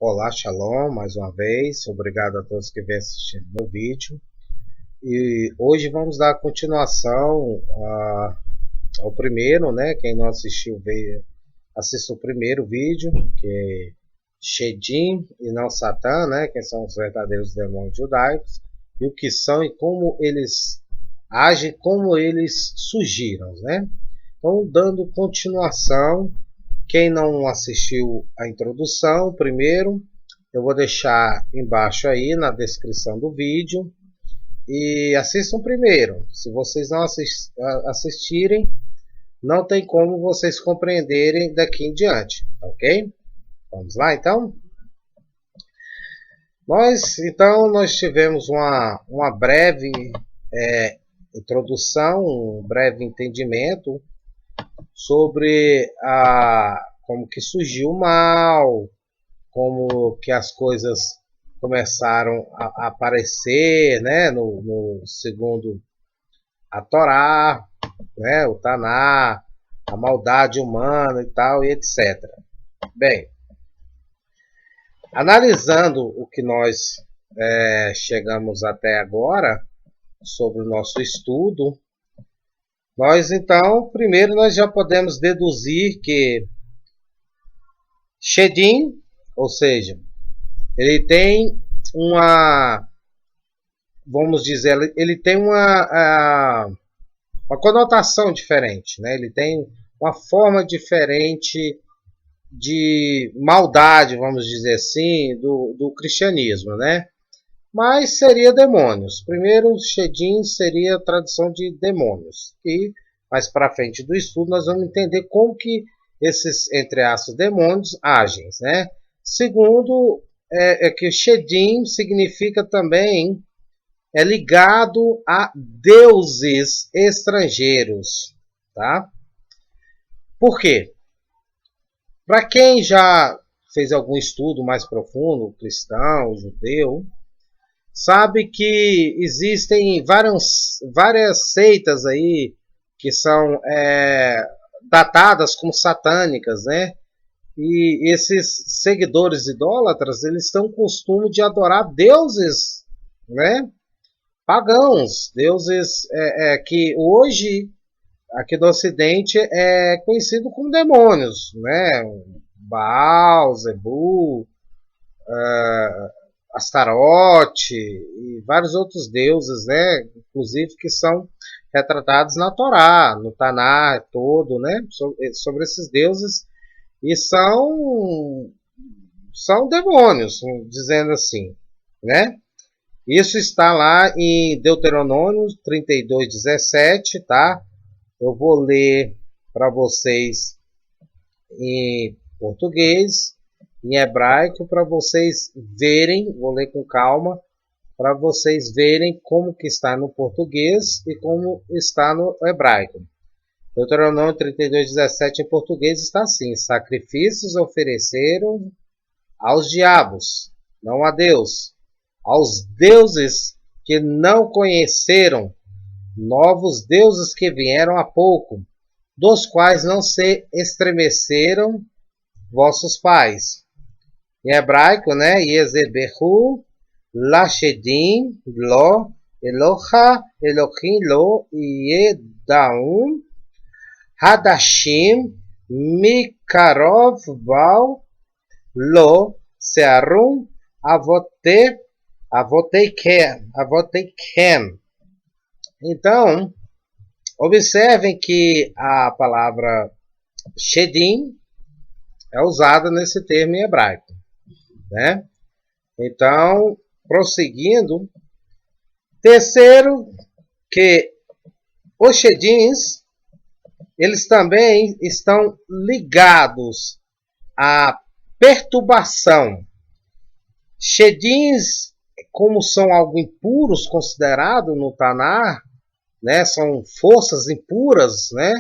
Olá, Shalom, mais uma vez. Obrigado a todos que vêm assistindo meu vídeo. E hoje vamos dar continuação ao primeiro, né? Quem não assistiu, assista o primeiro vídeo, que é Shedim e não Satã, né? Quem são os verdadeiros demônios judaicos, e o que são e como eles agem, como eles surgiram, né? Então, dando continuação. Quem não assistiu a introdução, primeiro, eu vou deixar embaixo aí na descrição do vídeo. E assistam primeiro. Se vocês não assistirem, não tem como vocês compreenderem daqui em diante, ok? Vamos lá, então? Nós tivemos uma breve introdução, um breve entendimento sobre como que surgiu o mal, como que as coisas começaram a aparecer, né, segundo a Torá, né, o Taná, a maldade humana e tal, e etc. Bem, analisando o que nós chegamos até agora sobre o nosso estudo, primeiro nós já podemos deduzir que Shedim, ou seja, ele tem vamos dizer, ele tem uma conotação diferente, né? Ele tem uma forma diferente de maldade, vamos dizer assim, do cristianismo, né? Mas seria demônios. Primeiro, Shedim seria a tradução de demônios. E mais para frente do estudo nós vamos entender como que esses, entre aspas, demônios agem, né? Segundo, que Shedim significa também ligado a deuses estrangeiros, tá? Por quê? Para quem já fez algum estudo mais profundo, cristão, judeu, sabe que existem várias seitas aí que são datadas como satânicas, né? E esses seguidores idólatras, eles têm o costume de adorar deuses, né, pagãos, deuses que hoje, aqui no Ocidente, é conhecido como demônios, né? Baal, Zebu, Astarote e vários outros deuses, né? Inclusive que são retratados na Torá, no Taná todo, né? Sobre esses deuses, e são demônios, dizendo assim, né? Isso está lá em Deuteronômio 32:17, tá? Eu vou ler para vocês em português, em hebraico, para vocês verem, vou ler com calma, para vocês verem como que está no português e como está no hebraico. Deuteronômio 32:17 em português está assim: sacrifícios ofereceram aos diabos, não a Deus, aos deuses que não conheceram, novos deuses que vieram há pouco, dos quais não se estremeceram vossos pais. Em hebraico, né? Yezebehu Lashedim Lo Eloha Elohim Lo Yedaum Hadashim Mikarov Val Lo Searum Avoteikem. Então, observem que a palavra Shedim é usada nesse termo em hebraico, né? Então, prosseguindo, terceiro, que os Shedims, eles também estão ligados à perturbação. Shedims, como são algo impuros considerado no Taná, né, são forças impuras, né,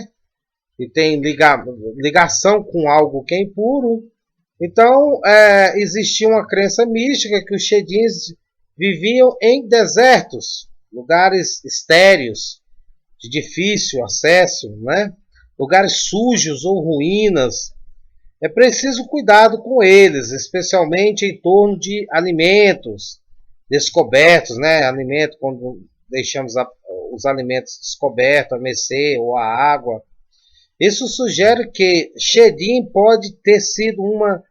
e tem ligação com algo que é impuro. Então, existia uma crença mística que os Shedims viviam em desertos, lugares estéreos, de difícil acesso, né, lugares sujos ou ruínas. é preciso cuidado com eles, especialmente em torno de alimentos descobertos, né? Alimento, quando deixamos os alimentos descobertos, a mercê ou a água. Isso sugere que Shedim pode ter sido uma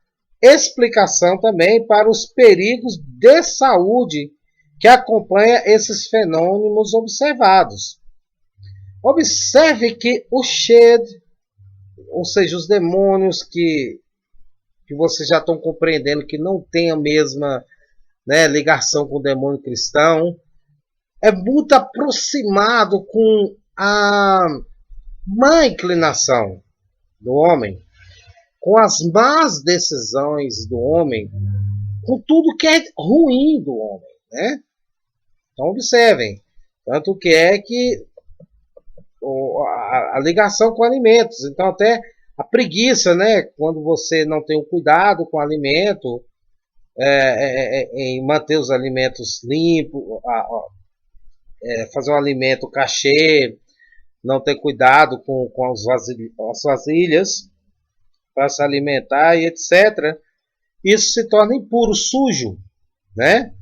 explicação também para os perigos de saúde que acompanham esses fenômenos observados. Observe que o Shed, ou seja, os demônios que vocês já estão compreendendo que não tem a mesma, né, ligação com o demônio cristão, é muito aproximado com a má inclinação do homem, com as más decisões do homem, com tudo que é ruim do homem, né? Então observem, tanto que é que a ligação com alimentos, então até a preguiça, né? Quando você não tem o cuidado com o alimento, em manter os alimentos limpos, fazer um alimento cachê, não ter cuidado com as vasilhas para se alimentar e etc. Isso se torna impuro, sujo, né?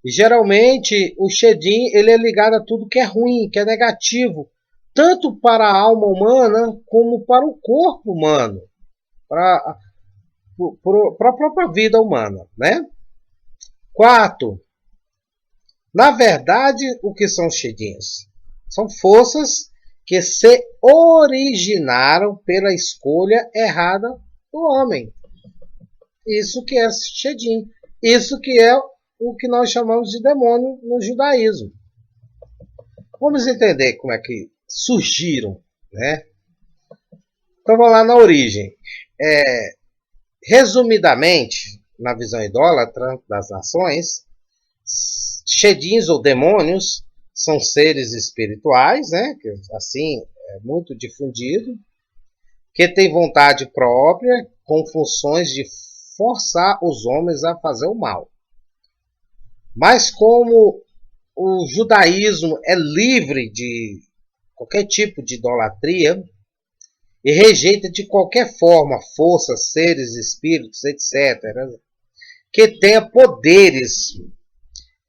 E geralmente o Shedim ele é ligado a tudo que é ruim, que é negativo, tanto para a alma humana como para o corpo humano, para a própria vida humana, né? 4. Na verdade, o que são os Shedins? São forças que se originaram pela escolha errada do homem. Isso que é Shedim. Isso que é o que nós chamamos de demônio no judaísmo. Vamos entender como é que surgiram, né? Então vamos lá na origem. Resumidamente, na visão idólatra das nações, Shedins ou demônios são seres espirituais, né? Que assim é muito difundido, que têm vontade própria, com funções de forçar os homens a fazer o mal. Mas como o judaísmo é livre de qualquer tipo de idolatria e rejeita de qualquer forma forças, seres, espíritos, etc., que tenha poderes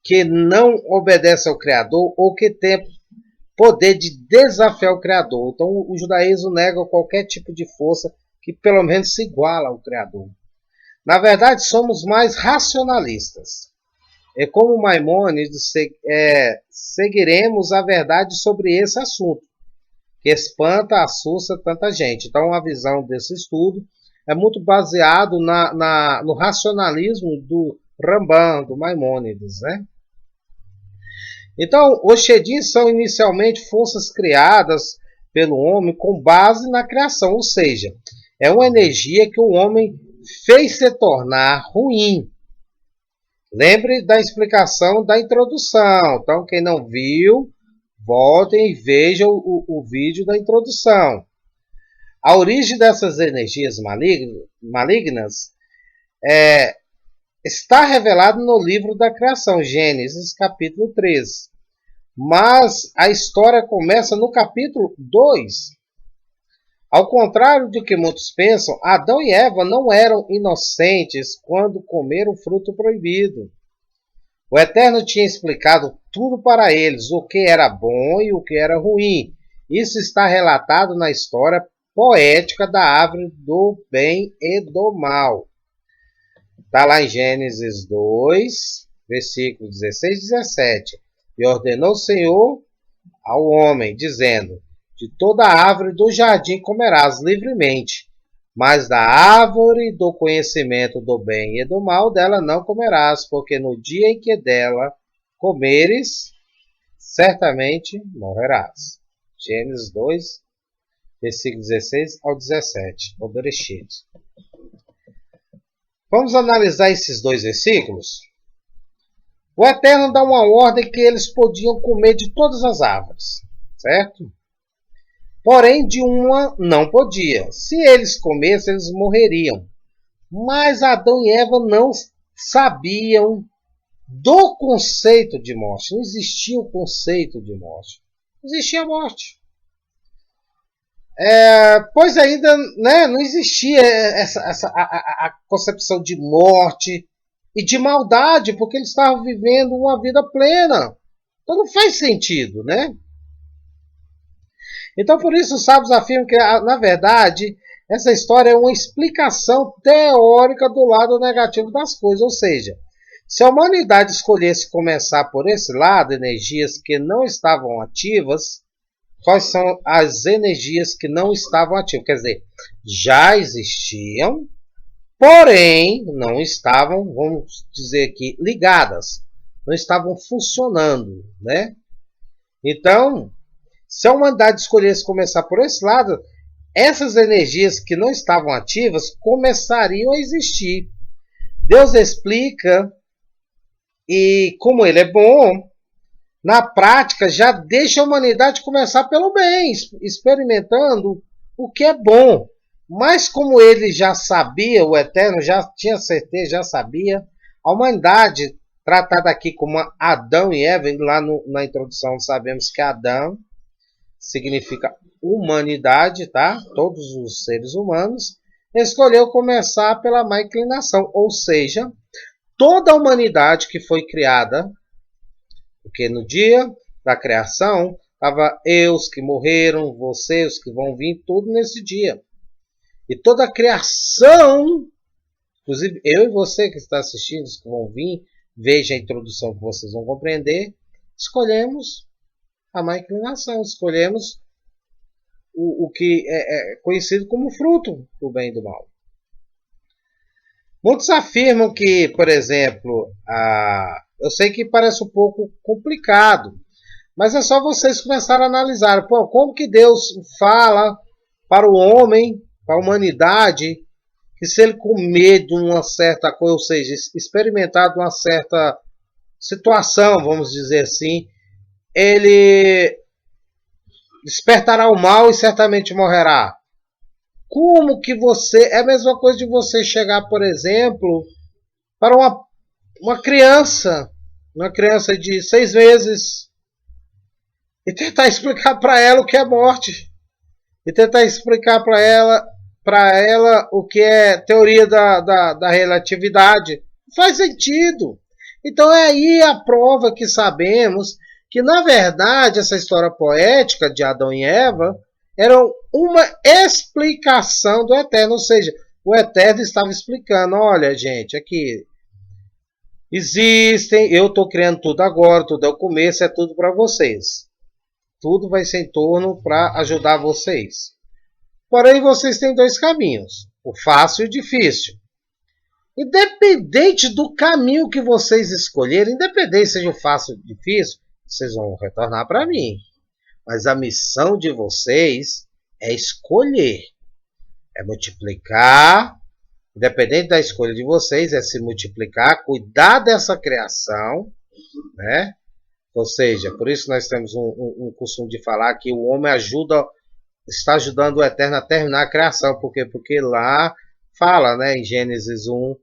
que não obedecem ao Criador ou que tenha poder de desafiar o Criador. Então o judaísmo nega qualquer tipo de força que pelo menos se iguala ao Criador. Na verdade, somos mais racionalistas. Como Maimônides, seguiremos a verdade sobre esse assunto, que espanta, assusta tanta gente. Então, a visão desse estudo é muito baseado no racionalismo do Rambam, do Maimônides, né? Então, os Shedins são inicialmente forças criadas pelo homem com base na criação, ou seja, é uma energia que o homem fez se tornar ruim. Lembre da explicação da introdução. Então, quem não viu, voltem e vejam o vídeo da introdução. A origem dessas energias malignas está revelada no livro da criação, Gênesis, capítulo 3. Mas a história começa no capítulo 2. Ao contrário do que muitos pensam, Adão e Eva não eram inocentes quando comeram o fruto proibido. O Eterno tinha explicado tudo para eles, o que era bom e o que era ruim. Isso está relatado na história poética da árvore do bem e do mal. Está lá em Gênesis 2, versículos 16 e 17. E ordenou o Senhor ao homem, dizendo: de toda árvore do jardim comerás livremente, mas da árvore do conhecimento do bem e do mal dela não comerás, porque no dia em que dela comeres, certamente morrerás. Gênesis 2, versículos 16 ao 17. O Bereshit. Vamos analisar esses dois versículos? O Eterno dá uma ordem que eles podiam comer de todas as árvores, certo? Porém, de uma não podia. Se eles comessem, eles morreriam. Mas Adão e Eva não sabiam do conceito de morte. Não existia o conceito de morte. Existia a morte. Pois ainda, né, não existia a concepção de morte e de maldade, porque eles estavam vivendo uma vida plena. Então não faz sentido, né? Então por isso os sábios afirmam que, na verdade, essa história é uma explicação teórica do lado negativo das coisas, ou seja, se a humanidade escolhesse começar por esse lado, energias que não estavam ativas, quais são as energias que não estavam ativas? Quer dizer, já existiam, porém não estavam, vamos dizer aqui, ligadas, não estavam funcionando, né? Então, se a humanidade escolhesse começar por esse lado, essas energias que não estavam ativas começariam a existir. Deus explica, e como ele é bom, na prática já deixa a humanidade começar pelo bem, experimentando o que é bom. Mas como ele já sabia, o Eterno já tinha certeza, já sabia, a humanidade, tratada aqui como Adão e Eva, lá na introdução sabemos que Adão significa humanidade, tá? Todos os seres humanos, escolheu começar pela má inclinação, ou seja, toda a humanidade que foi criada, porque no dia da criação estava eu, os que morreram, vocês, os que vão vir, tudo nesse dia. E toda a criação, inclusive eu e você que está assistindo, os que vão vir, veja a introdução que vocês vão compreender, escolhemos a má inclinação, escolhemos o que é conhecido como fruto do bem e do mal. Muitos afirmam que, por exemplo, eu sei que parece um pouco complicado, mas é só vocês começarem a analisar. Pô, como que Deus fala para o homem, para a humanidade, que se ele comer de uma certa coisa, ou seja, experimentar de uma certa situação, vamos dizer assim, ele despertará o mal e certamente morrerá. Como que você... É a mesma coisa de você chegar, por exemplo, para uma criança de 6 meses e tentar explicar para ela o que é morte. E tentar explicar para ela o que é teoria da relatividade. Não faz sentido. Então é aí a prova que sabemos que, na verdade, essa história poética de Adão e Eva era uma explicação do Eterno. Ou seja, o Eterno estava explicando, olha, gente, aqui existem, eu estou criando tudo agora, tudo é o começo, é tudo para vocês. Tudo vai ser em torno para ajudar vocês. Porém, vocês têm 2 caminhos, o fácil e o difícil. Independente do caminho que vocês escolherem, independente seja o fácil ou difícil, vocês vão retornar para mim. Mas a missão de vocês é escolher, é multiplicar. Independente da escolha de vocês, é se multiplicar, cuidar dessa criação, né? Ou seja, por isso nós temos um costume de falar que o homem está ajudando o Eterno a terminar a criação. Por quê? Porque lá fala, né, em Gênesis 1,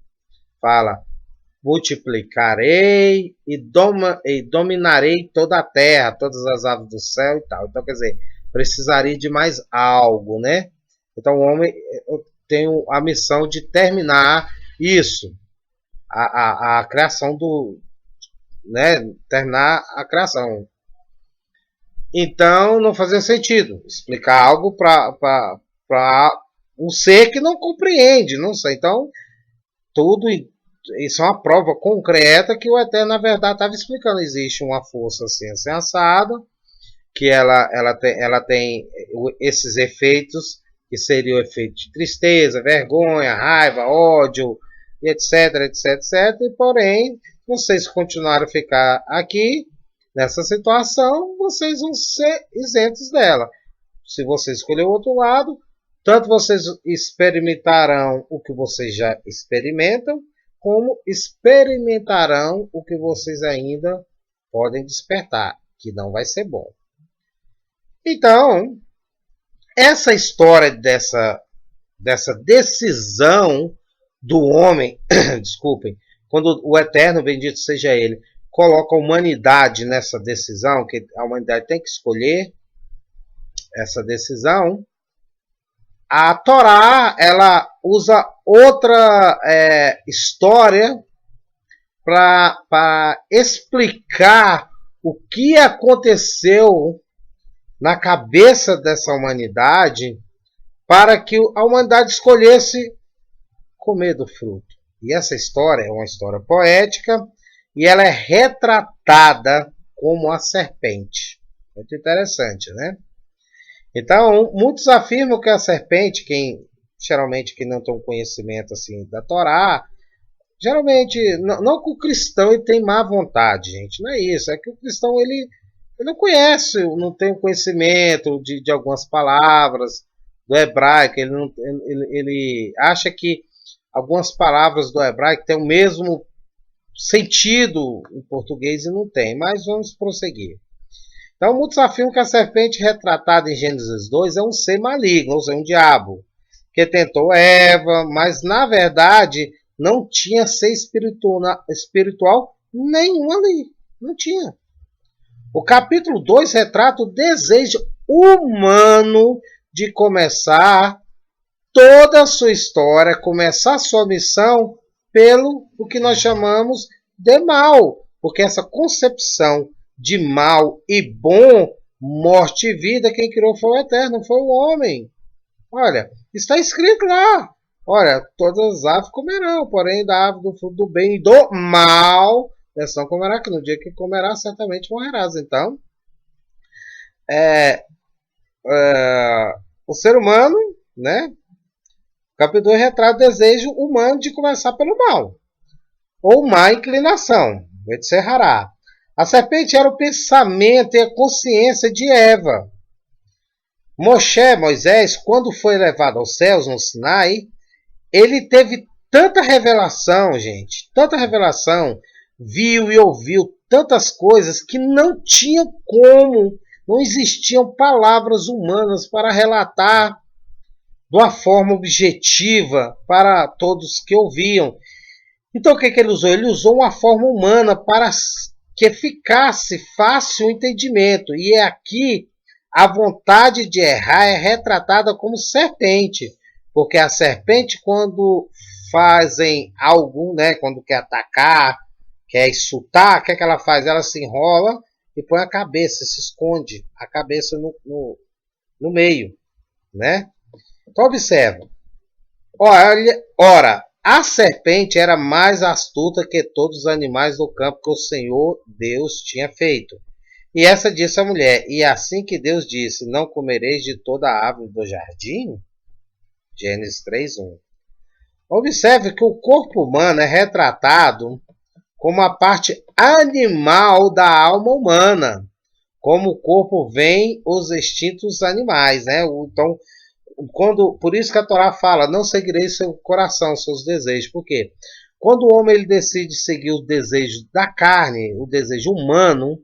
fala, multiplicarei e dominarei toda a terra, todas as aves do céu e tal. Então, quer dizer, precisaria de mais algo, né? Então, o homem tem a missão de terminar isso, a criação né? Terminar a criação. Então, não fazia sentido explicar algo para um ser que não compreende, não sei. Então, tudo isso é uma prova concreta que o Eterno, na verdade, estava explicando. Existe uma força assim assada, que ela tem esses efeitos, que seria o efeito de tristeza, vergonha, raiva, ódio, etc, etc, etc. E, porém, vocês continuarem a ficar aqui, nessa situação, vocês vão ser isentos dela. Se você escolher o outro lado, tanto vocês experimentarão o que vocês já experimentam, como experimentarão o que vocês ainda podem despertar, que não vai ser bom. Então, essa história dessa decisão do homem, desculpem, quando o Eterno, bendito seja ele, coloca a humanidade nessa decisão, que a humanidade tem que escolher essa decisão, A Torá, ela usa outra história para explicar o que aconteceu na cabeça dessa humanidade para que a humanidade escolhesse comer do fruto. E essa história é uma história poética e ela é retratada como a serpente. Muito interessante, né? Então, muitos afirmam que a serpente, geralmente quem não tem um conhecimento assim da Torá, geralmente, não que o cristão ele tem má vontade, gente, não é isso, é que o cristão ele não conhece, não tem o conhecimento de algumas palavras do hebraico, ele acha que algumas palavras do hebraico têm o mesmo sentido em português e não tem, mas vamos prosseguir. Então, muitos afirmam que a serpente retratada em Gênesis 2 é um ser maligno, ou seja, um diabo, que tentou Eva, mas na verdade não tinha ser espiritual nenhum ali. Não tinha. O capítulo 2 retrata o desejo humano de começar toda a sua história, começar a sua missão pelo o que nós chamamos de mal. Porque essa concepção de mal e bom, morte e vida, quem criou foi o Eterno, foi o homem. Olha, está escrito lá. Olha, todas as aves comerão, porém da árvore do fruto do bem e do mal, dessa não comerá, que no dia que comerá, certamente morrerás. Então, o ser humano, né? O capítulo 2 retrata o desejo humano de começar pelo mal, ou má inclinação, Etserhará. A serpente era o pensamento e a consciência de Eva. Moisés, quando foi levado aos céus no Sinai, ele teve tanta revelação, gente, tanta revelação, viu e ouviu tantas coisas que não tinha como, não existiam palavras humanas para relatar de uma forma objetiva para todos que ouviam. Então o que ele usou? Ele usou uma forma humana para que ficasse fácil o entendimento. E é aqui a vontade de errar é retratada como serpente. Porque a serpente, quando fazem algo, né, quando quer atacar, quer insultar, o que ela faz? Ela se enrola e põe a cabeça, se esconde a cabeça no meio, né? Então observa. Ora, a serpente era mais astuta que todos os animais do campo que o Senhor Deus tinha feito. E essa disse à mulher, e assim que Deus disse, não comereis de toda a árvore do jardim? Gênesis 3:1. Observe que o corpo humano é retratado como a parte animal da alma humana, como o corpo vem os instintos animais, né? Então, por isso que a Torá fala, não seguireis seu coração, seus desejos. Por quê? Quando o homem ele decide seguir o desejo da carne, o desejo humano,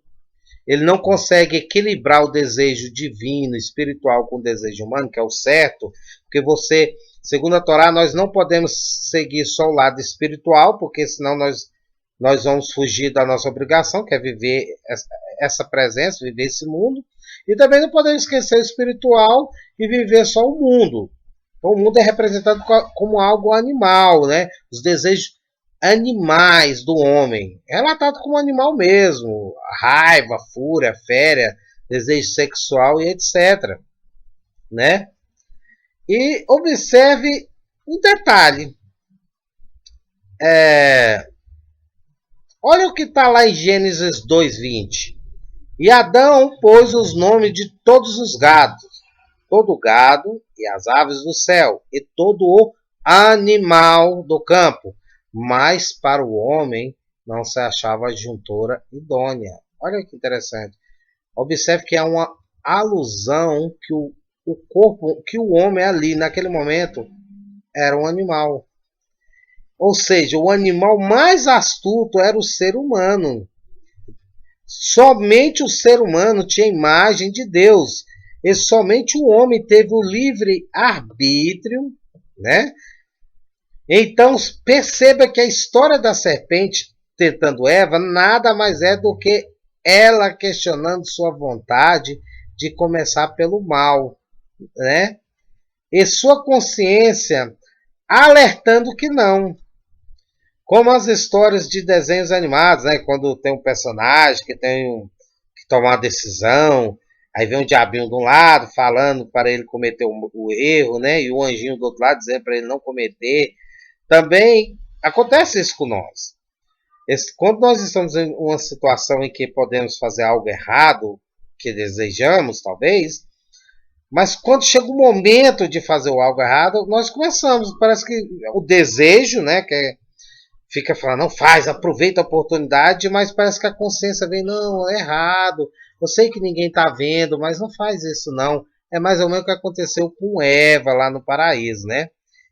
ele não consegue equilibrar o desejo divino, espiritual com o desejo humano, que é o certo, porque você, segundo a Torá, nós não podemos seguir só o lado espiritual, porque senão nós vamos fugir da nossa obrigação, que é viver essa presença, viver esse mundo. E também não podemos esquecer o espiritual e viver só o mundo. Então, o mundo é representado como algo animal, né? Os desejos animais do homem. É relatado como animal mesmo. Raiva, fúria, fúria, desejo sexual e etc. Né? E observe um detalhe. Olha o que está lá em Gênesis 2:20. E Adão pôs os nomes de todos os gados, todo o gado e as aves do céu, e todo o animal do campo. Mas para o homem não se achava juntora idônea. Olha que interessante. Observe que é uma alusão que o corpo, que o homem ali naquele momento era um animal. Ou seja, o animal mais astuto era o ser humano. Somente o ser humano tinha a imagem de Deus. E somente o homem teve o livre arbítrio, né? Então perceba que a história da serpente tentando Eva nada mais é do que ela questionando sua vontade de começar pelo mal, né? e sua consciência alertando que não. Como as histórias de desenhos animados, né? Quando tem um personagem que tomar uma decisão, aí vem um diabinho de um lado falando para ele cometer o erro, né? E o anjinho do outro lado dizendo para ele não cometer. Também acontece isso com nós. Quando nós estamos em uma situação em que podemos fazer algo errado, que desejamos, talvez, mas quando chega o momento de fazer algo errado, nós começamos, parece que o desejo, né, fica falando, não faz, aproveita a oportunidade, mas parece que a consciência vem, não, é errado, eu sei que ninguém está vendo, mas não faz isso não. É mais ou menos o que aconteceu com Eva lá no paraíso, né?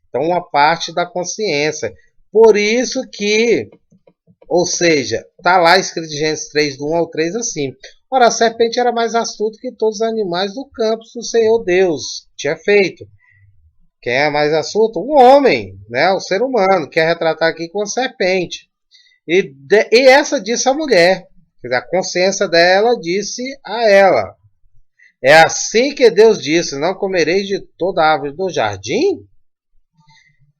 Então, uma parte da consciência. Por isso que, ou seja, está lá escrito em Gênesis 3, do 1 ao 3, assim. Ora, a serpente era mais astuta que todos os animais do campo que o Senhor Deus tinha feito. Quem é mais astuto? O homem, né? O ser humano, que é retratado aqui com a serpente. E essa disse a mulher. A consciência dela disse a ela. É assim que Deus disse, não comereis de toda a árvore do jardim?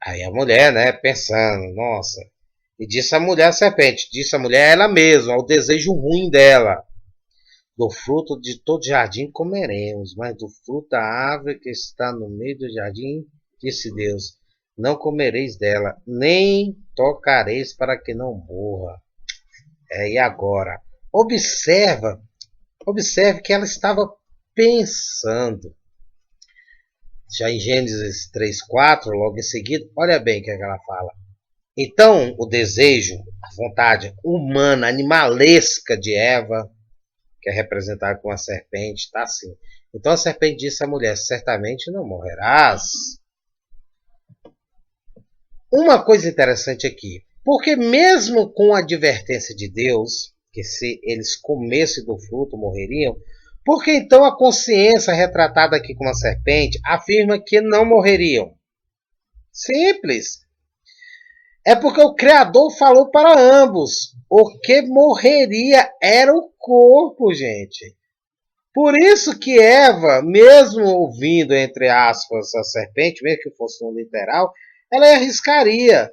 Aí a mulher, né, pensando, nossa. E disse a mulher a serpente, disse a mulher ela mesma, o desejo ruim dela. Do fruto de todo jardim comeremos, mas do fruto da árvore que está no meio do jardim, disse Deus, não comereis dela, nem tocareis para que não morra. E agora? Observe que ela estava pensando. Já em Gênesis 3:4, logo em seguida, olha bem o que ela fala. Então, o desejo, a vontade humana, animalesca de Eva, que é representada com a serpente, está assim. Então a serpente disse à mulher, certamente não morrerás. Uma coisa interessante aqui, porque mesmo com a advertência de Deus, que se eles comessem do fruto morreriam, porque então a consciência retratada aqui como a serpente afirma que não morreriam? Simples. É porque o Criador falou para ambos. O que morreria era o corpo, gente. Por isso que Eva, mesmo ouvindo, entre aspas, a serpente, mesmo que fosse um literal, ela arriscaria.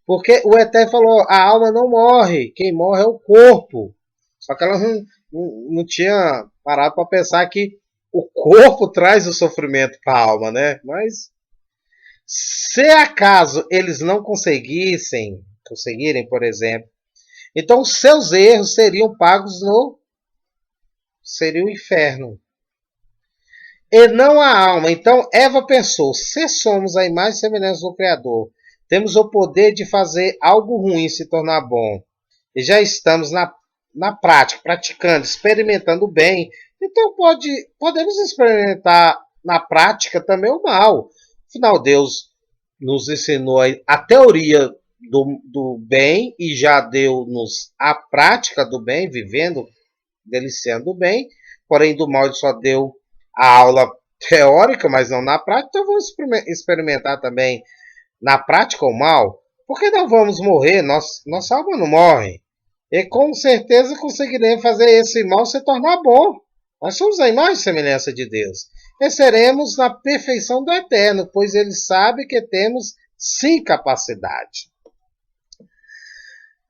Porque o Eterno falou, a alma não morre, quem morre é o corpo. Só que ela não tinha parado para pensar que o corpo traz o sofrimento para a alma, né? Mas se acaso eles não conseguirem, por exemplo, então seus erros seriam pagos seria o inferno. E não a alma. Então Eva pensou, se somos a imagem e semelhança do Criador, temos o poder de fazer algo ruim se tornar bom, e já estamos na prática, praticando, experimentando o bem, então podemos experimentar na prática também o mal. Afinal, Deus nos ensinou a teoria do bem e já deu-nos a prática do bem, vivendo, deliciando o bem, porém do mal ele só deu a aula teórica, mas não na prática, então vamos experimentar também na prática o mal, porque não vamos morrer, nossa alma não morre. E com certeza conseguiremos fazer esse mal se tornar bom. Nós somos a imagem e semelhança de Deus. E seremos na perfeição do Eterno, pois Ele sabe que temos sim capacidade.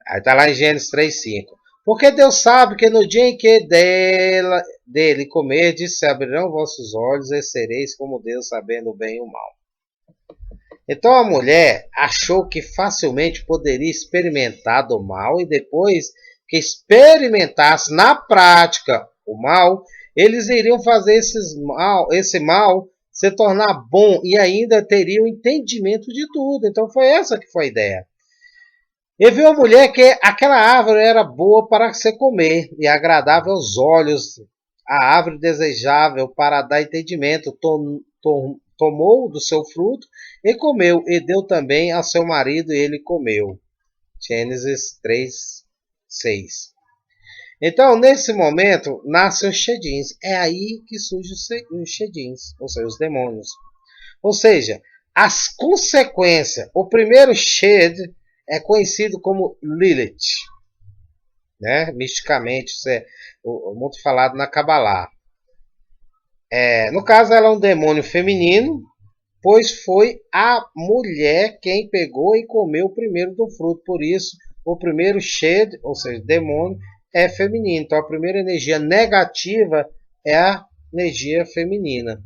Aí está lá em Gênesis 3:5. Porque Deus sabe que no dia em que dele comerdes, se abrirão vossos olhos e sereis como Deus, sabendo o bem e o mal. Então a mulher achou que facilmente poderia experimentar do mal e depois que experimentasse na prática o mal, eles iriam fazer esse mal se tornar bom e ainda teriam entendimento de tudo. Então foi essa que foi a ideia. E viu a mulher que aquela árvore era boa para se comer e agradável aos olhos, a árvore desejável para dar entendimento, tomou do seu fruto e comeu, e deu também ao seu marido, e ele comeu. Gênesis 3:6. Então, nesse momento, nascem os Shedins. É aí que surgem os Shedins, ou seja, os demônios. Ou seja, as consequências. O primeiro Shed é conhecido como Lilith, né? Misticamente, isso é muito falado na Kabbalah. No caso, ela é um demônio feminino, pois foi a mulher quem pegou e comeu o primeiro do fruto. Por isso, o primeiro shed, ou seja, demônio, é feminino. Então, a primeira energia negativa é a energia feminina.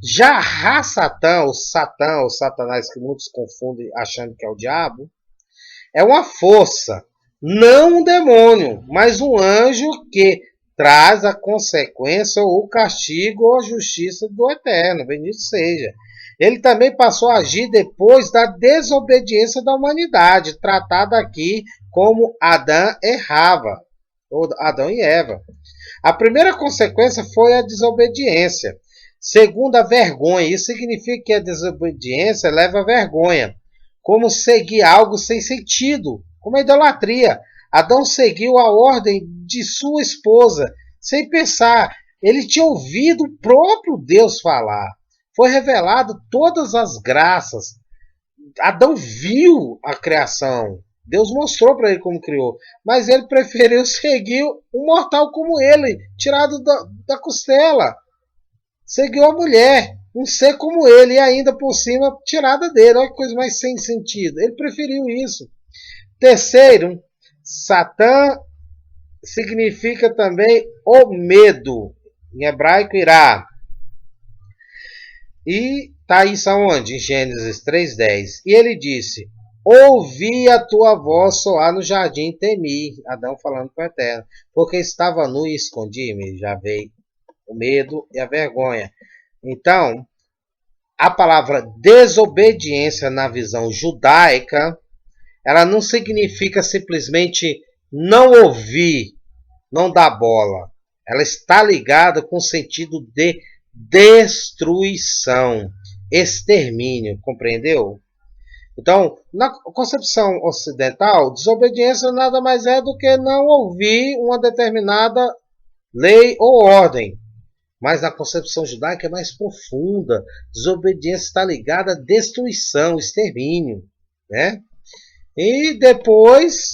Já Ra-Satã, o Satã, ou Satanás, que muitos confundem achando que é o diabo, é uma força, não um demônio, mas um anjo que traz a consequência ou o castigo ou a justiça do Eterno, bendito seja. Ele também passou a agir depois da desobediência da humanidade, tratada aqui como Adão errava, ou Adão e Eva. A primeira consequência foi a desobediência. Segundo, a vergonha. Isso significa que a desobediência leva a vergonha, como seguir algo sem sentido, como a idolatria. Adão seguiu a ordem de sua esposa, sem pensar. Ele tinha ouvido o próprio Deus falar. Foi revelado todas as graças. Adão viu a criação. Deus mostrou para ele como criou. Mas ele preferiu seguir um mortal como ele, tirado da costela. Seguiu a mulher, um ser como ele, e ainda por cima tirada dele. Olha que coisa mais sem sentido. Ele preferiu isso. Terceiro, Satã significa também o medo. Em hebraico, irá. E está isso aonde? Em Gênesis 3:10. E ele disse: ouvi a tua voz soar no jardim, temi. Adão falando com o Eterno. Porque estava nu e escondi-me. Já veio o medo e a vergonha. Então, a palavra desobediência na visão judaica, ela não significa simplesmente não ouvir, não dar bola. Ela está ligada com o sentido de destruição, extermínio, compreendeu? Então, na concepção ocidental, desobediência nada mais é do que não ouvir uma determinada lei ou ordem. Mas na concepção judaica é mais profunda. Desobediência está ligada à destruição, extermínio, né? E depois,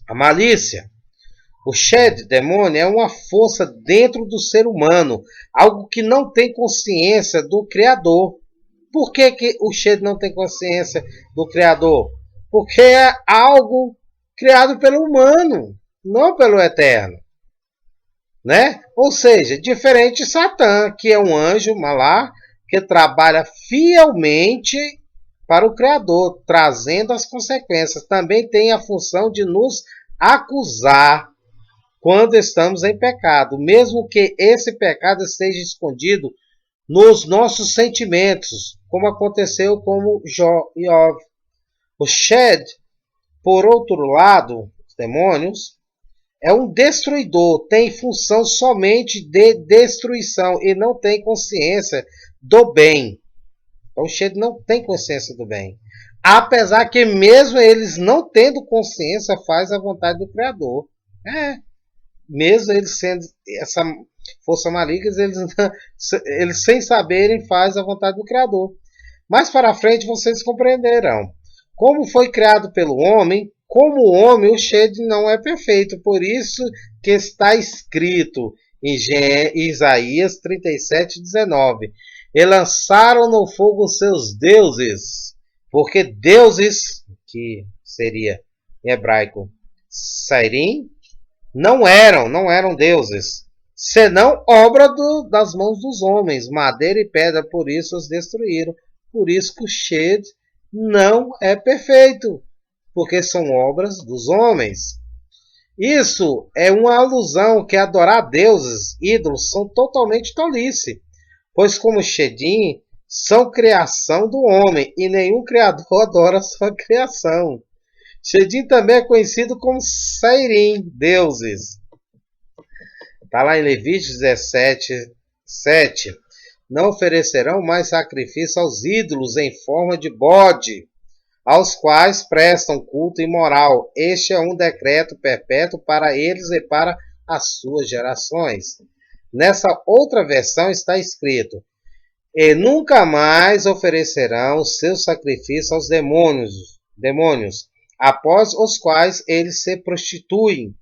a malícia. O Shed, demônio, é uma força dentro do ser humano, algo que não tem consciência do Criador. Por que o Shed não tem consciência do Criador? Porque é algo criado pelo humano, não pelo Eterno. Né? Ou seja, diferente de Satã, que é um anjo malá, que trabalha fielmente para o Criador, trazendo as consequências. Também tem a função de nos acusar quando estamos em pecado, mesmo que esse pecado esteja escondido nos nossos sentimentos, como aconteceu com Jó e Ov. O Shed, por outro lado, os demônios, é um destruidor, tem função somente de destruição e não tem consciência do bem. Então, o Shed não tem consciência do bem. Apesar que mesmo eles não tendo consciência, faz a vontade do Criador. Mesmo eles sendo essa força maligna, eles sem saberem faz a vontade do Criador. Mais para frente vocês compreenderão. Como foi criado pelo homem, como homem, o Shed não é perfeito. Por isso que está escrito em Isaías 37:19. E lançaram no fogo os seus deuses. Porque deuses, que seria em hebraico Sairim, não eram deuses, senão obra das mãos dos homens, madeira e pedra, por isso os destruíram. Por isso que o Shed não é perfeito, porque são obras dos homens. Isso é uma alusão que adorar deuses, ídolos, são totalmente tolice, pois como Shedim, são criação do homem, e nenhum criador adora sua criação. Shedim também é conhecido como Sairim, deuses. Está lá em Levíticos 17:7. Não oferecerão mais sacrifício aos ídolos em forma de bode, aos quais prestam culto imoral. Este é um decreto perpétuo para eles e para as suas gerações. Nessa outra versão está escrito: e nunca mais oferecerão os seus sacrifícios aos demônios, após os quais eles se prostituem.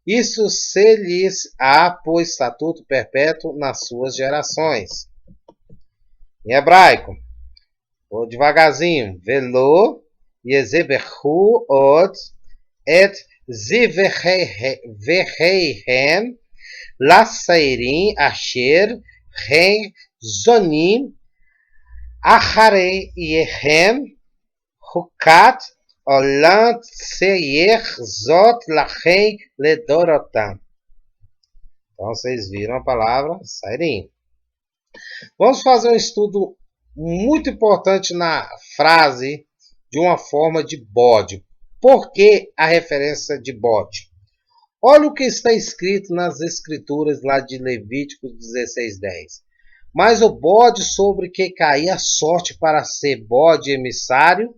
Isso se lhes há por estatuto perpétuo nas suas gerações. Em hebraico, Vou devagarzinho. Velo, yezebechu od, et ziveheihem, lasairim asher, ren zonim, achareihem, hukat, olant seyer zot lachem ledorotam. Então vocês viram a palavra sairim. Vamos fazer um estudo muito importante na frase de uma forma de bode. Por que a referência de bode? Olha o que está escrito nas escrituras lá de Levítico 16:10. Mas o bode sobre que caía a sorte para ser bode emissário,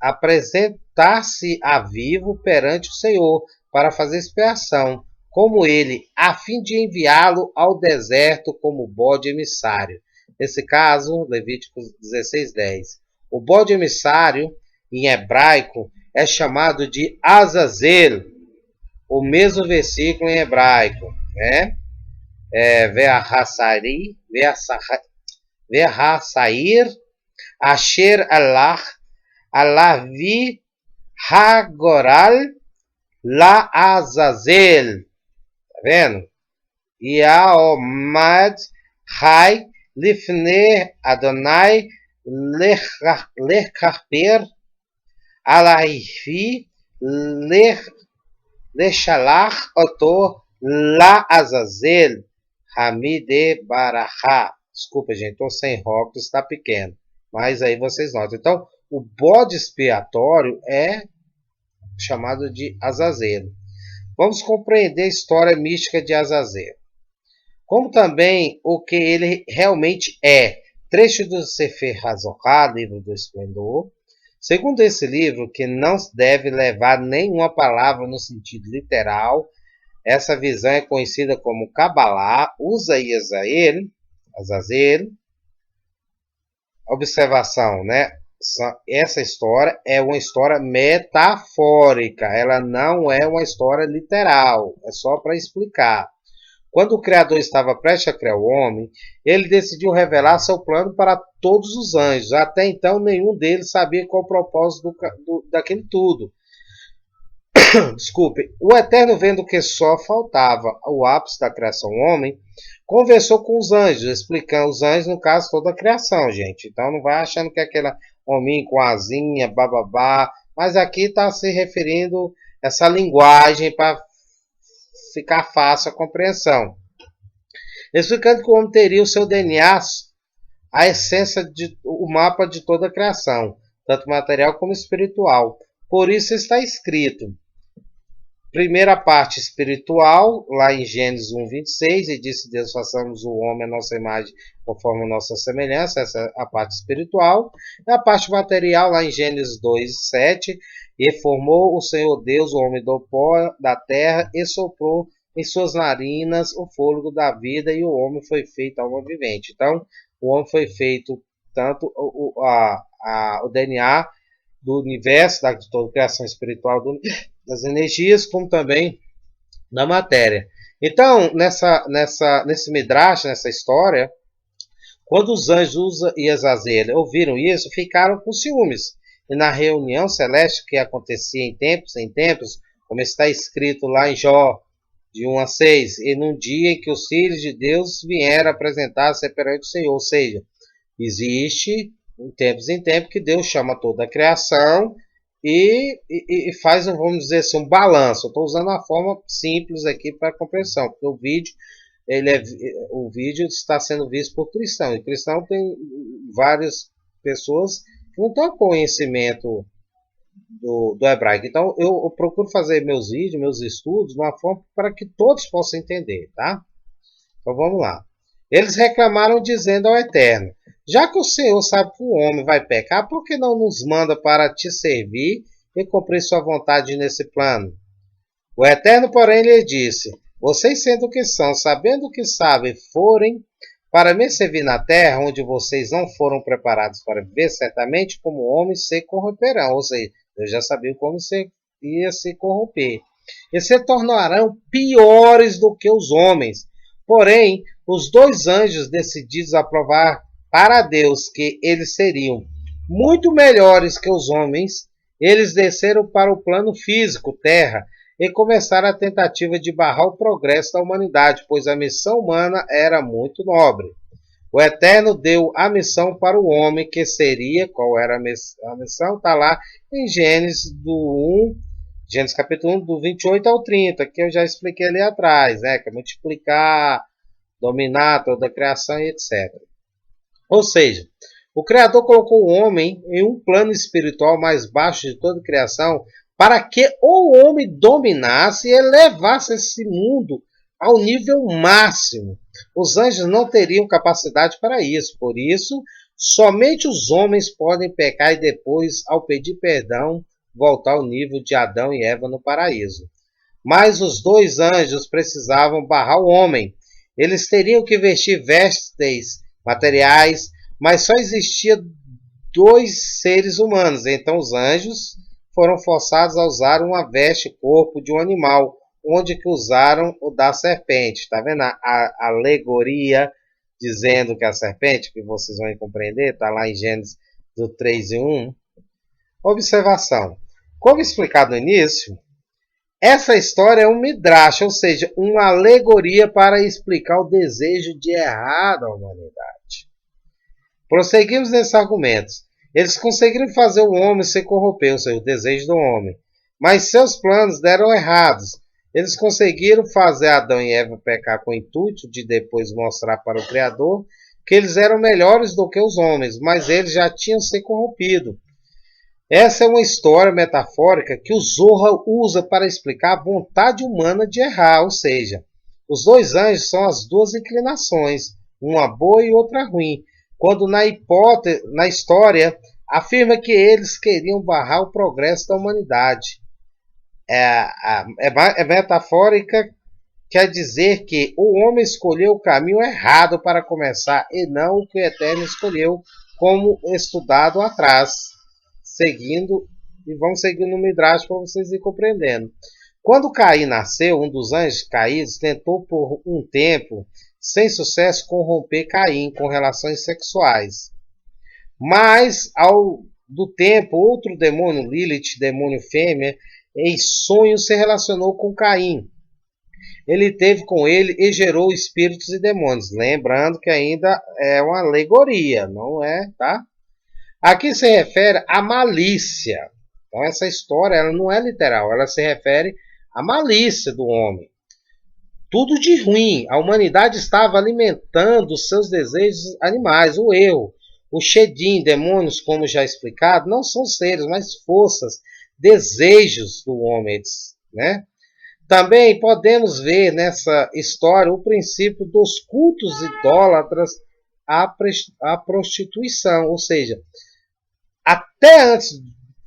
apresentar-se a vivo perante o Senhor para fazer expiação, como ele, a fim de enviá-lo ao deserto como bode emissário. Nesse caso, Levítico 16:10. O bode emissário, em hebraico, é chamado de Azazel. O mesmo versículo em hebraico, né? Ve'asair, Asher Allah, Alavi Hagoral, La Azazel. Tá vendo? Yaomad Hai Lifne Adonai Lechaper Alaifi Lechalach Oto La Azazel Hamide Barachá. Desculpa, gente, estou sem óculos, está pequeno. Mas aí vocês notam. Então, o bode expiatório é chamado de Azazel. Vamos compreender a história mística de Azazel. Como também o que ele realmente é. Trecho do Sefer HaZohar, livro do Esplendor. Segundo esse livro, que não deve levar nenhuma palavra no sentido literal, essa visão é conhecida como Kabbalah, usa Azazel. Observação, né? Essa história é uma história metafórica, ela não é uma história literal, é só para explicar. Quando o Criador estava prestes a criar o homem, ele decidiu revelar seu plano para todos os anjos. Até então, nenhum deles sabia qual o propósito daquele tudo. Desculpe. O Eterno, vendo que só faltava o ápice da criação homem, conversou com os anjos, explicando os anjos, no caso, toda a criação, gente. Então, não vai achando que é aquele homem com asinha, bababá. Mas aqui está se referindo essa linguagem para ficar fácil a compreensão. Explicando que o homem teria o seu DNA, a essência, o mapa de toda a criação, tanto material como espiritual. Por isso está escrito, primeira parte espiritual, lá em Gênesis 1:26, e disse Deus, façamos o homem a nossa imagem conforme a nossa semelhança, essa é a parte espiritual. E a parte material, lá em Gênesis 2:7, e formou o Senhor Deus o homem do pó da terra e soprou em suas narinas o fôlego da vida, e o homem foi feito alma vivente. Então, o homem foi feito tanto o DNA do universo, da toda a criação espiritual das energias, como também da matéria. Então, nesse Midrash, nessa história, quando os anjos e Azazel ouviram isso, ficaram com ciúmes. E na reunião celeste que acontecia em tempos, como está escrito lá em Jó, de 1-6, e num dia em que os filhos de Deus vieram apresentar-se perante o Senhor. Ou seja, existe em tempos que Deus chama toda a criação e faz, vamos dizer assim, um balanço. Estou usando a forma simples aqui para compreensão, porque o vídeo está sendo visto por cristão, e cristão tem várias pessoas que não têm conhecimento do hebraico. Então eu procuro fazer meus vídeos, meus estudos de uma forma para que todos possam entender, tá? Então vamos lá. Eles reclamaram dizendo ao Eterno, já que o Senhor sabe que o homem vai pecar, por que não nos manda para te servir e cumprir sua vontade nesse plano? O Eterno, porém, lhe disse, vocês sendo o que são, sabendo o que sabem, forem para me servir na terra, onde vocês não foram preparados para viver, certamente como homens se corromperão. Ou seja, eu já sabia como você ia se corromper. E se tornarão piores do que os homens. Porém, os dois anjos, decididos a provar para Deus que eles seriam muito melhores que os homens, eles desceram para o plano físico, terra, e começaram a tentativa de barrar o progresso da humanidade, pois a missão humana era muito nobre. O Eterno deu a missão para o homem, que seria, qual era a missão? Está lá em Gênesis capítulo 1, do 28 ao 30, que eu já expliquei ali atrás, né? Que é multiplicar, dominar toda a criação e etc. Ou seja, o Criador colocou o homem em um plano espiritual mais baixo de toda a criação para que o homem dominasse e elevasse esse mundo ao nível máximo. Os anjos não teriam capacidade para isso, por isso, somente os homens podem pecar e depois, ao pedir perdão, voltar ao nível de Adão e Eva no paraíso. Mas os dois anjos precisavam barrar o homem. Eles teriam que vestir vestes materiais, mas só existia dois seres humanos. Então os anjos foram forçados a usar uma veste corpo de um animal, onde que usaram o da serpente. Está vendo a alegoria dizendo que a serpente, que vocês vão compreender, está lá em Gênesis do 3 e 1. Observação. Como explicado no início, essa história é um midrash, ou seja, uma alegoria para explicar o desejo de errar da humanidade. Prosseguimos nesses argumentos. Eles conseguiram fazer o homem se corromper, ou seja, o desejo do homem. Mas seus planos deram errados. Eles conseguiram fazer Adão e Eva pecar com o intuito de depois mostrar para o Criador que eles eram melhores do que os homens, mas eles já tinham se corrompido. Essa é uma história metafórica que o Zohar usa para explicar a vontade humana de errar, ou seja, os dois anjos são as duas inclinações, uma boa e outra ruim, quando na história afirma que eles queriam barrar o progresso da humanidade. É metafórica, quer dizer que o homem escolheu o caminho errado para começar e não o que o Eterno escolheu, como estudado atrás. Seguindo, e vamos seguindo no Midrash para vocês irem compreendendo. Quando Caim nasceu, um dos anjos caídos tentou por um tempo, sem sucesso, corromper Caim com relações sexuais. Mas, ao do tempo, outro demônio, Lilith, demônio fêmea, em sonho se relacionou com Caim. Ele teve com ele e gerou espíritos e demônios. Lembrando que ainda é uma alegoria, não é, tá? Aqui se refere à malícia. Então essa história ela não é literal, ela se refere à malícia do homem. Tudo de ruim. A humanidade estava alimentando os seus desejos animais, o erro. O Shedim, demônios, como já explicado, não são seres, mas forças, desejos do homem, né? Também podemos ver nessa história o princípio dos cultos idólatras à prostituição, ou seja, até antes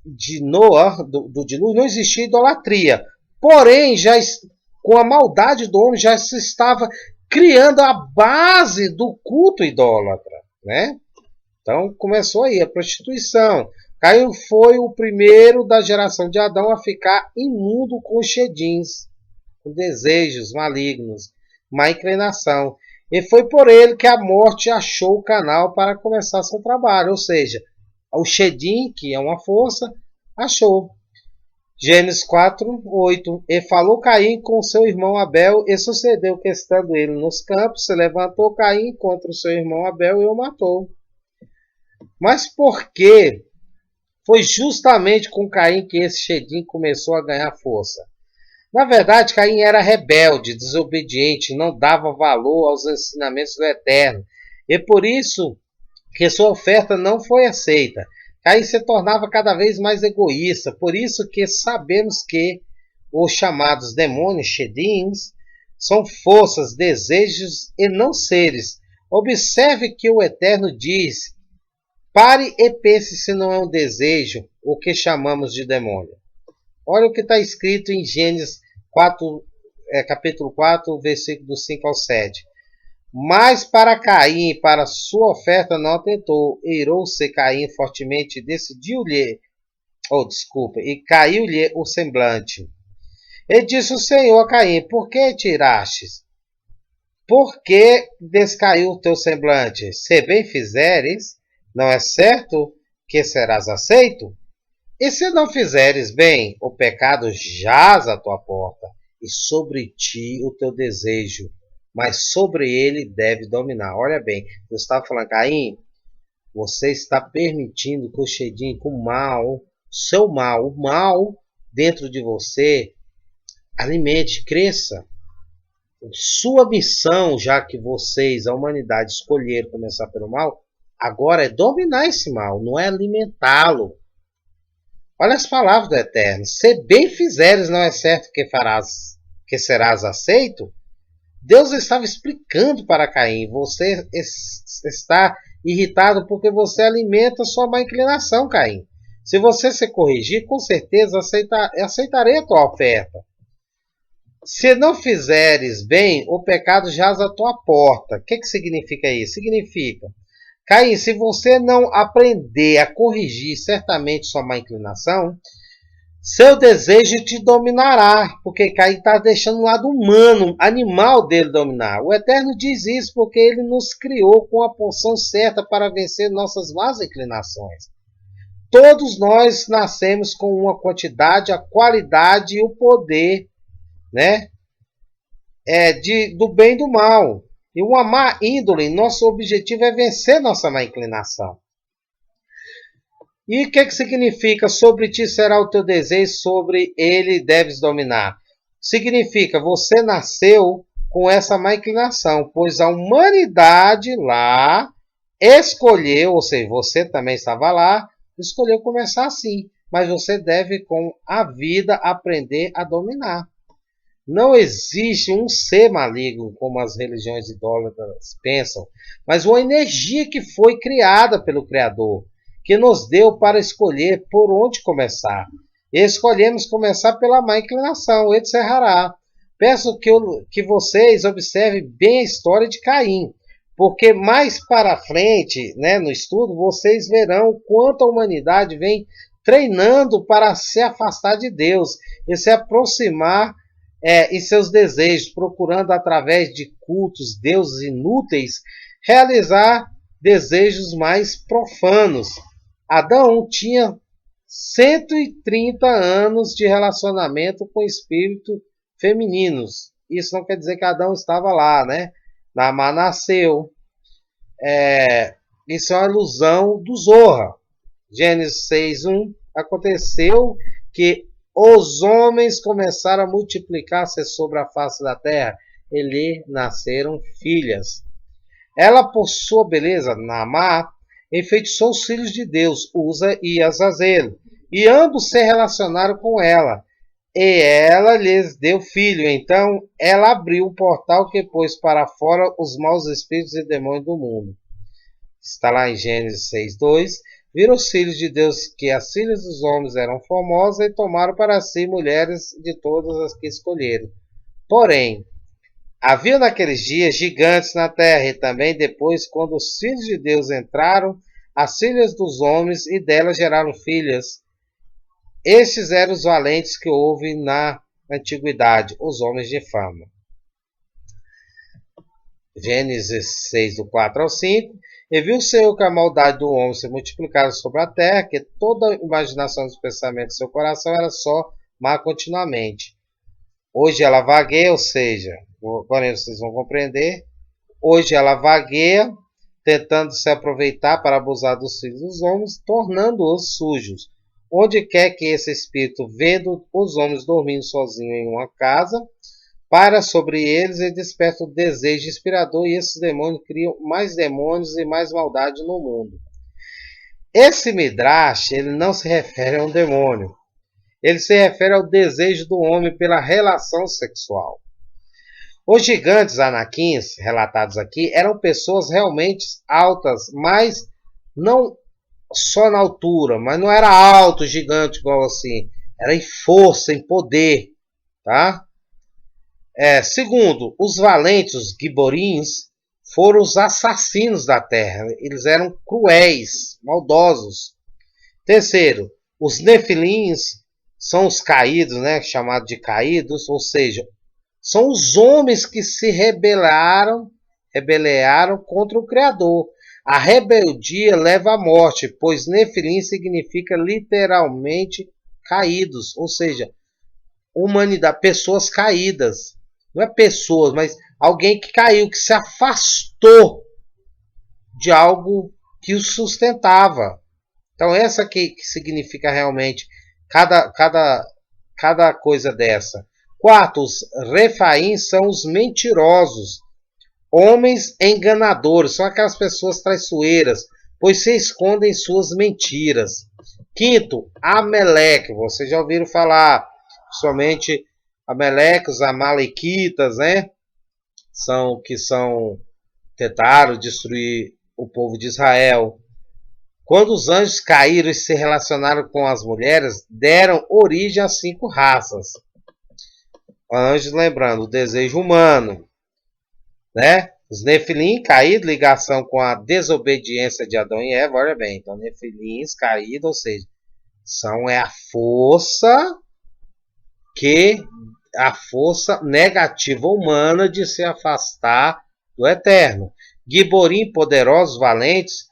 de Noé, do dilúvio, não existia idolatria. Porém, com a maldade do homem, já se estava criando a base do culto idólatra, né? Então, começou aí a prostituição. Caim foi o primeiro da geração de Adão a ficar imundo com shedins, com desejos malignos, má inclinação. E foi por ele que a morte achou o canal para começar seu trabalho, ou seja, o Shedim, que é uma força, achou. Gênesis 4, 8. E falou Caim com seu irmão Abel, e sucedeu que, estando ele nos campos, se levantou Caim contra o seu irmão Abel e o matou. Mas por que foi justamente com Caim que esse Shedim começou a ganhar força? Na verdade, Caim era rebelde, desobediente, não dava valor aos ensinamentos do Eterno. E por isso que sua oferta não foi aceita. Caim se tornava cada vez mais egoísta, por isso que sabemos que os chamados demônios, Shedins, são forças, desejos e não seres. Observe que o Eterno diz, pare e pense se não é um desejo o que chamamos de demônio. Olha o que está escrito em Gênesis 4, capítulo 4, versículo 5 ao 7. Mas para Caim e para sua oferta não atentou. Irou-se Caim fortemente, e caiu-lhe o semblante. E disse o Senhor a Caim, por que tirastes Por que descaiu o teu semblante? Se bem fizeres, não é certo que serás aceito? E se não fizeres bem, o pecado jaz à tua porta, e sobre ti o teu desejo, mas sobre ele deve dominar. Olha bem, Deus estava falando, Caim, você está permitindo que o Shedim, com o mal, o mal dentro de você, alimente, cresça. Sua missão, já que vocês, a humanidade, escolheram começar pelo mal, agora é dominar esse mal, não é alimentá-lo. Olha as palavras do Eterno. Se bem fizeres, não é certo que serás aceito? Deus estava explicando para Caim. Você está irritado porque você alimenta sua má inclinação, Caim. Se você se corrigir, com certeza aceitarei a tua oferta. Se não fizeres bem, o pecado jaz à tua porta. O que significa isso? Significa, Caim, se você não aprender a corrigir certamente sua má inclinação, seu desejo te dominará, porque Caim está deixando o lado humano, animal dele dominar. O Eterno diz isso porque ele nos criou com a porção certa para vencer nossas más inclinações. Todos nós nascemos com uma quantidade, a qualidade e o poder, né? Do bem e do mal. E uma má índole, nosso objetivo é vencer nossa má inclinação. E o que significa? Sobre ti será o teu desejo, sobre ele deves dominar. Significa, você nasceu com essa má inclinação, pois a humanidade lá escolheu, ou seja, você também estava lá, escolheu começar assim. Mas você deve, com a vida, aprender a dominar. Não existe um ser maligno, como as religiões idólatras pensam, mas uma energia que foi criada pelo Criador, que nos deu para escolher por onde começar. E escolhemos começar pela má inclinação, etc. Peço que vocês observem bem a história de Caim, porque mais para frente, né, no estudo, vocês verão quanto a humanidade vem treinando para se afastar de Deus e se aproximar e seus desejos, procurando através de cultos, deuses inúteis, realizar desejos mais profanos. Adão tinha 130 anos de relacionamento com espíritos femininos. Isso não quer dizer que Adão estava lá, né? Namá nasceu. Isso é uma ilusão do Zohar. Gênesis 6:1. Aconteceu que os homens começaram a multiplicar-se sobre a face da terra e lhe nasceram filhas. Ela, por sua beleza, Naamá, enfeitiçou os filhos de Deus, Uza e Azazel, e ambos se relacionaram com ela, e ela lhes deu filho. Então ela abriu o portal que pôs para fora os maus espíritos e demônios do mundo. Está lá em Gênesis 6:2. Viram os filhos de Deus que as filhas dos homens eram formosas e tomaram para si mulheres de todas as que escolheram. Porém, havia naqueles dias gigantes na terra, e também depois, quando os filhos de Deus entraram, as filhas dos homens e delas geraram filhas. Estes eram os valentes que houve na antiguidade, os homens de fama. Gênesis 6, do 4 ao 5. E viu o Senhor que a maldade do homem se multiplicava sobre a terra, que toda a imaginação dos pensamentos do seu coração era só má continuamente. Hoje ela vagueia, ou seja, agora vocês vão compreender, hoje ela vagueia, tentando se aproveitar para abusar dos filhos dos homens, tornando-os sujos. Onde quer que esse espírito, vendo os homens dormindo sozinhos em uma casa, para sobre eles e desperta o desejo inspirador, e esses demônios criam mais demônios e mais maldade no mundo. Esse Midrash, ele não se refere a um demônio. Ele se refere ao desejo do homem pela relação sexual. Os gigantes anaquins, relatados aqui, eram pessoas realmente altas, mas não só na altura, mas não era alto, gigante, igual assim. Era em força, em poder, tá? Segundo, os valentes, os giborins, foram os assassinos da terra. Eles eram cruéis, maldosos. Terceiro, os nefilins são os caídos, né, chamados de caídos, ou seja, São os homens que se rebelaram contra o Criador. A rebeldia leva à morte, pois Nefilim significa literalmente caídos, ou seja, humanidade, pessoas caídas. Não é pessoas, mas alguém que caiu, que se afastou de algo que o sustentava. Então essa que significa realmente cada coisa dessa. Quarto, os refaíns são os mentirosos, homens enganadores, são aquelas pessoas traiçoeiras, pois se escondem suas mentiras. Quinto, Ameleque, vocês já ouviram falar, somente Ameleque, os amalequitas, né? Tentaram destruir o povo de Israel. Quando os anjos caíram e se relacionaram com as mulheres, deram origem a 5 raças. Anjos, lembrando, o desejo humano, né? Os Nefilim caídos, ligação com a desobediência de Adão e Eva, olha bem, então Nefilim caídos, ou seja, é a força negativa humana de se afastar do eterno. Giborim, poderosos, valentes,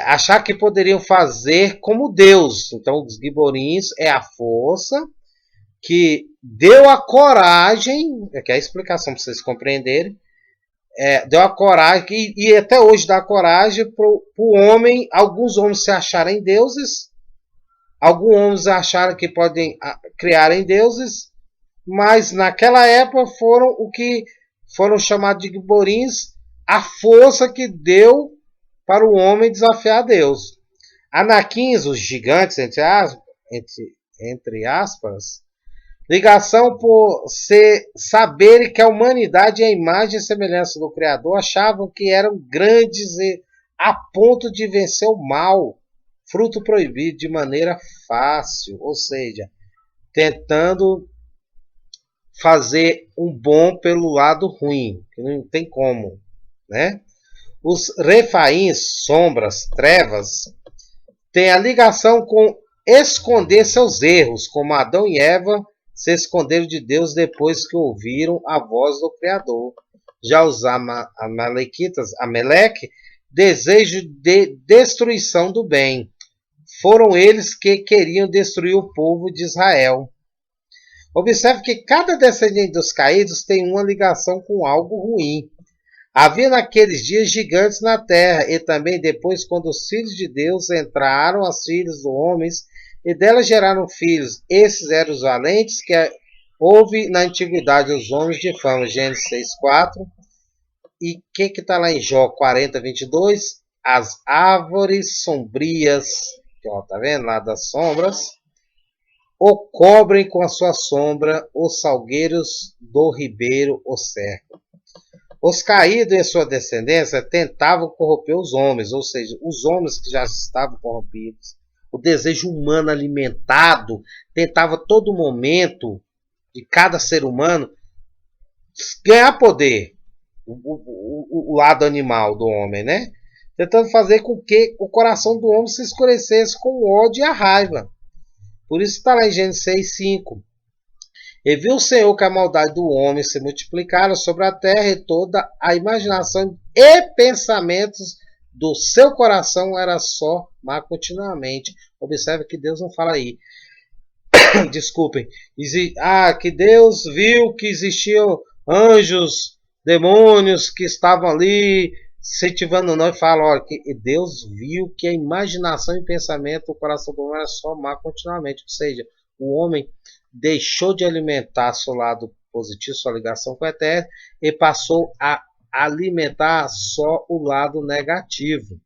achar que poderiam fazer como Deus. Então, os Giborins é a força que deu a coragem, que é a explicação para vocês compreenderem, deu a coragem, e até hoje dá coragem para o homem, alguns homens se acharem deuses, alguns homens acharam que podem criarem deuses, mas naquela época foram o que foram chamados de Giborins, a força que deu para o homem desafiar Deus. Anaquins, os gigantes, entre aspas, ligação por saberem que a humanidade é a imagem e semelhança do Criador, achavam que eram grandes a ponto de vencer o mal, fruto proibido, de maneira fácil, ou seja, tentando fazer um bom pelo lado ruim, que não tem como, né? Os refaíns, sombras, trevas, têm a ligação com esconder seus erros, como Adão e Eva se esconderam de Deus depois que ouviram a voz do Criador. Já os amalequitas, Ameleque, desejo de destruição do bem. Foram eles que queriam destruir o povo de Israel. Observe que cada descendente dos caídos tem uma ligação com algo ruim. Havia naqueles dias gigantes na terra, e também depois, quando os filhos de Deus entraram, as filhas dos homens, e delas geraram filhos. Esses eram os valentes que houve na antiguidade os homens de fama. Gênesis 6:4. E o que está lá em Jó 40:22? As árvores sombrias, tá vendo lá das sombras, o cobrem com a sua sombra, os salgueiros do ribeiro o cercam. Os caídos e sua descendência tentavam corromper os homens, ou seja, os homens que já estavam corrompidos, o desejo humano alimentado, tentava a todo momento, de cada ser humano, ganhar poder, o lado animal do homem, né? Tentando fazer com que o coração do homem se escurecesse com o ódio e a raiva. Por isso está lá em Gênesis 6:5. E viu o Senhor que a maldade do homem se multiplicara sobre a terra, e toda a imaginação e pensamentos do seu coração era só má continuamente. Observe que Deus não fala aí. Desculpem. Que Deus viu que existiam anjos, demônios que estavam ali incentivando nós, e fala, olha, que Deus viu que a imaginação e pensamento do coração do homem era só má continuamente. Ou seja, o homem deixou de alimentar seu lado positivo, sua ligação com o eterno, e passou a alimentar só o lado negativo,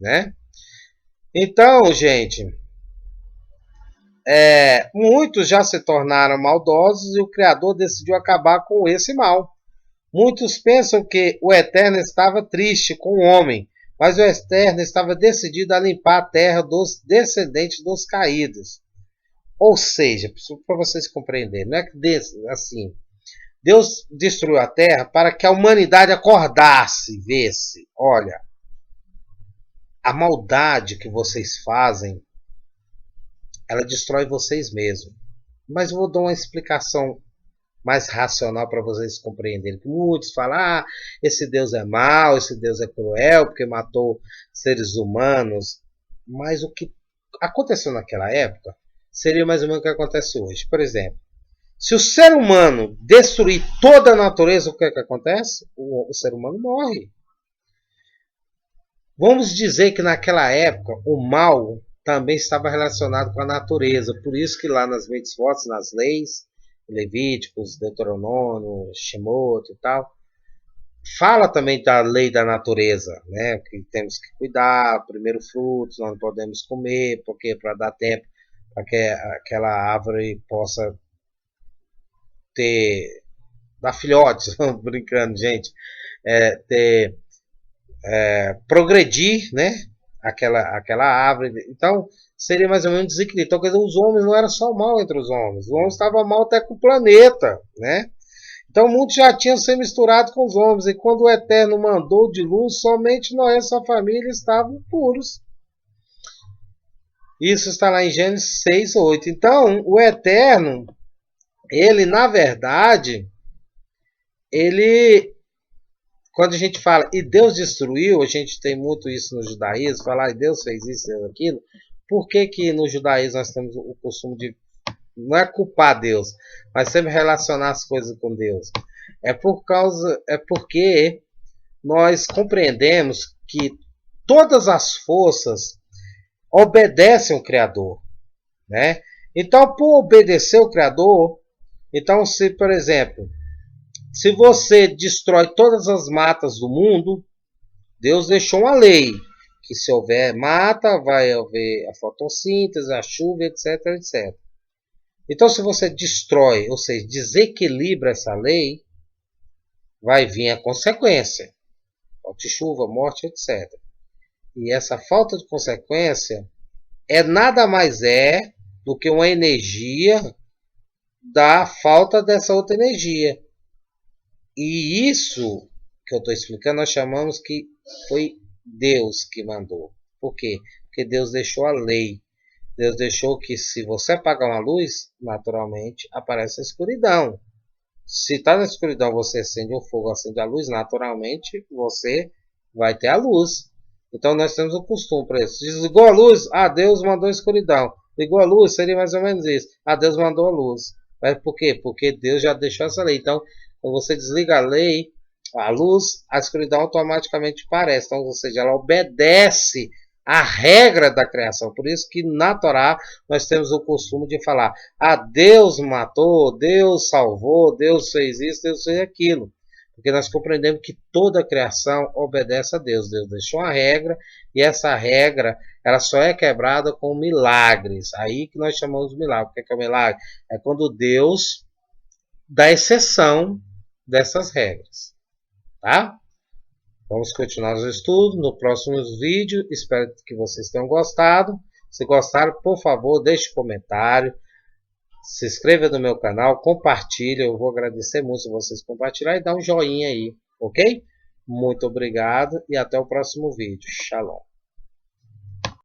né? Então, gente, muitos já se tornaram maldosos e o Criador decidiu acabar com esse mal. Muitos pensam que o Eterno estava triste com o homem, mas o Eterno estava decidido a limpar a terra dos descendentes dos caídos. Ou seja, para vocês compreenderem, não é que assim, Deus destruiu a terra para que a humanidade acordasse, visse, olha, a maldade que vocês fazem, ela destrói vocês mesmos. Mas eu vou dar uma explicação mais racional para vocês compreenderem. Muitos falam, esse Deus é mau, esse Deus é cruel, porque matou seres humanos. Mas o que aconteceu naquela época seria mais ou menos o que acontece hoje. Por exemplo, se o ser humano destruir toda a natureza, o que é que acontece? O ser humano morre. Vamos dizer que naquela época o mal também estava relacionado com a natureza. Por isso que lá nas mitzvot, nas leis, Levíticos, Deuteronômio, Shemot e tal, fala também da lei da natureza, né? Que temos que cuidar, primeiro frutos, nós não podemos comer, porque para dar tempo para que aquela árvore possa dar filhotes, brincando, gente, progredir, né? Aquela árvore. Então, seria mais ou menos desequilíbrio. Então, quer dizer, os homens não era só mal entre os homens. Os homens estavam mal até com o planeta, né? Então, o mundo já tinha se misturado com os homens. E quando o Eterno mandou de luz, somente Noé e sua família estavam puros. Isso está lá em Gênesis 6:8. Então, o Eterno, ele, na verdade, ele... Quando a gente fala, e Deus destruiu, a gente tem muito isso no judaísmo, falar, Deus fez isso, Deus aquilo. Por que que no judaísmo nós temos o costume de, não é culpar Deus, mas sempre relacionar as coisas com Deus? É porque nós compreendemos que todas as forças obedecem ao Criador, né? Então, por obedecer ao Criador, então se, por exemplo, se você destrói todas as matas do mundo, Deus deixou uma lei, que se houver mata, vai haver a fotossíntese, a chuva, etc, etc. Então, se você destrói, ou seja, desequilibra essa lei, vai vir a consequência. Falta de chuva, morte, etc. E essa falta de consequência nada mais do que uma energia da falta dessa outra energia. E isso que eu estou explicando, nós chamamos que foi Deus que mandou. Por quê? Porque Deus deixou a lei. Deus deixou que se você apagar uma luz, naturalmente aparece a escuridão. Se está na escuridão, você acende o fogo, acende a luz, naturalmente você vai ter a luz. Então nós temos o costume para isso. Desligou a luz, Deus mandou a escuridão. Ligou a luz, seria mais ou menos isso. Deus mandou a luz. Mas por quê? Porque Deus já deixou essa lei. Então, quando você desliga a lei, a luz, a escuridão automaticamente aparece. Então, ou seja, ela obedece à regra da criação. Por isso que na Torá nós temos o costume de falar: Deus matou, Deus salvou, Deus fez isso, Deus fez aquilo. Porque nós compreendemos que toda a criação obedece a Deus. Deus deixou uma regra e essa regra ela só é quebrada com milagres. Aí que nós chamamos de milagre. O que é o milagre? É quando Deus dá exceção dessas regras. Tá? Vamos continuar os estudos no próximo vídeo. Espero que vocês tenham gostado. Se gostaram, por favor, deixe um comentário. Se inscreva no meu canal, compartilhe. Eu vou agradecer muito se vocês compartilharem e dar um joinha aí, ok? Muito obrigado e até o próximo vídeo. Shalom.